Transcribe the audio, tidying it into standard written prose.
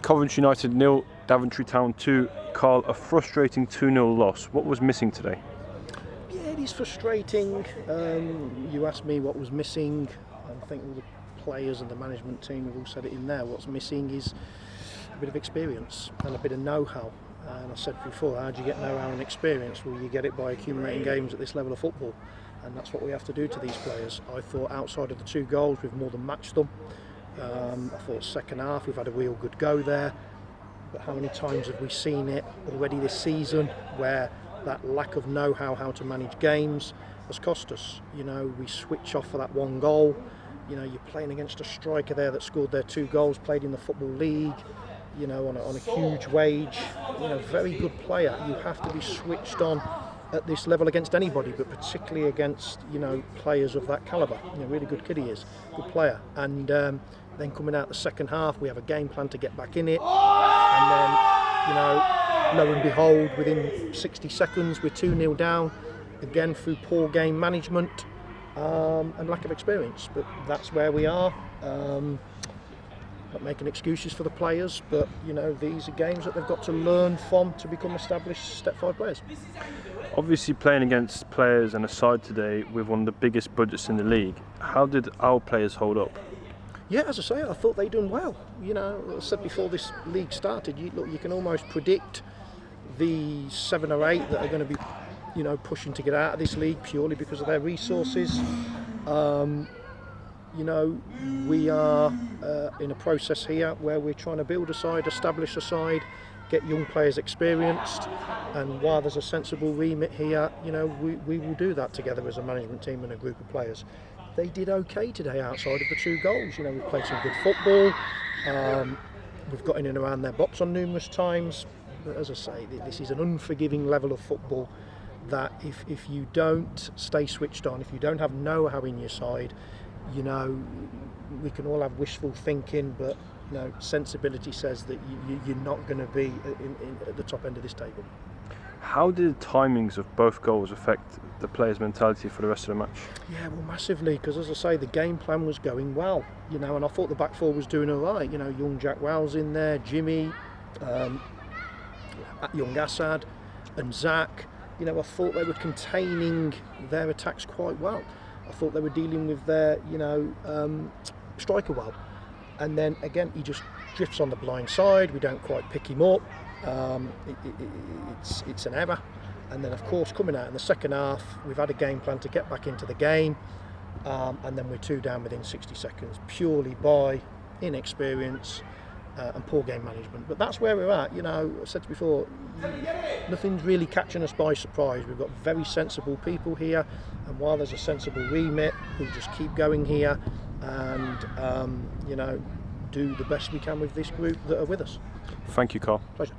Coventry United 0, Daventry Town 2. Carl, a frustrating 2-0 loss. What was missing today? Yeah, it is frustrating. You asked me what was missing. I think all the players and the management team have all said it in there. What's missing is a bit of experience and a bit of know-how. And I said before, how do you get know-how and experience? Well, you get it by accumulating games at this level of football. And that's what we have to do to these players. I thought outside of the 2 goals, we've more than matched them. I thought second half, we've had a real good go there. But how many times have we seen it already this season where that lack of know-how how to manage games has cost us? You know, we switch off for that 1 goal. You know, you're playing against a striker there that scored their 2 goals, played in the Football League, you know, on a huge wage. You know, very good player. You have to be switched on at this level against anybody, but particularly against, you know, players of that calibre. You know, really good kid he is, good player. And then coming out the second half, we have a game plan to get back in it. And then, you know, lo and behold, within 60 seconds, we're 2-0 down, again through poor game management and lack of experience. But that's where we are. Not making excuses for the players, but, you know, these are games that they've got to learn from to become established Step 5 players. Obviously playing against players and a side today with one of the biggest budgets in the league, how did our players hold up? Yeah, as I say, I thought they'd done well. You know, I said before this league started, you can almost predict the 7 or 8 that are going to be, you know, pushing to get out of this league purely because of their resources. You know, we are in a process here where we're trying to build a side, establish a side, get young players experienced, and while there's a sensible remit here, you know, we will do that together as a management team and a group of players. They did okay today outside of the 2 goals. You know, we've played some good football. We've got in and around their box on numerous times. But as I say, this is an unforgiving level of football that if you don't stay switched on, if you don't have know-how in your side, you know, we can all have wishful thinking, but, you know, sensibility says that you're not going to be at the top end of this table. How did the timings of both goals affect the players' mentality for the rest of the match? Yeah, well, massively, because as I say, the game plan was going well, you know, and I thought the back four was doing all right. You know, young Jack Wells in there, Jimmy, young Assad and Zach. You know, I thought they were containing their attacks quite well. I thought they were dealing with their, you know, striker well. And then again, he just drifts on the blind side. We don't quite pick him up. It's an error. And then, of course, coming out in the second half, we've had a game plan to get back into the game, and then we're 2 down within 60 seconds, purely by inexperience and poor game management. But that's where we're at. You know, I said before, nothing's really catching us by surprise. We've got very sensible people here, and while there's a sensible remit, we'll just keep going here and, you know, do the best we can with this group that are with us. Thank you, Carl. Pleasure.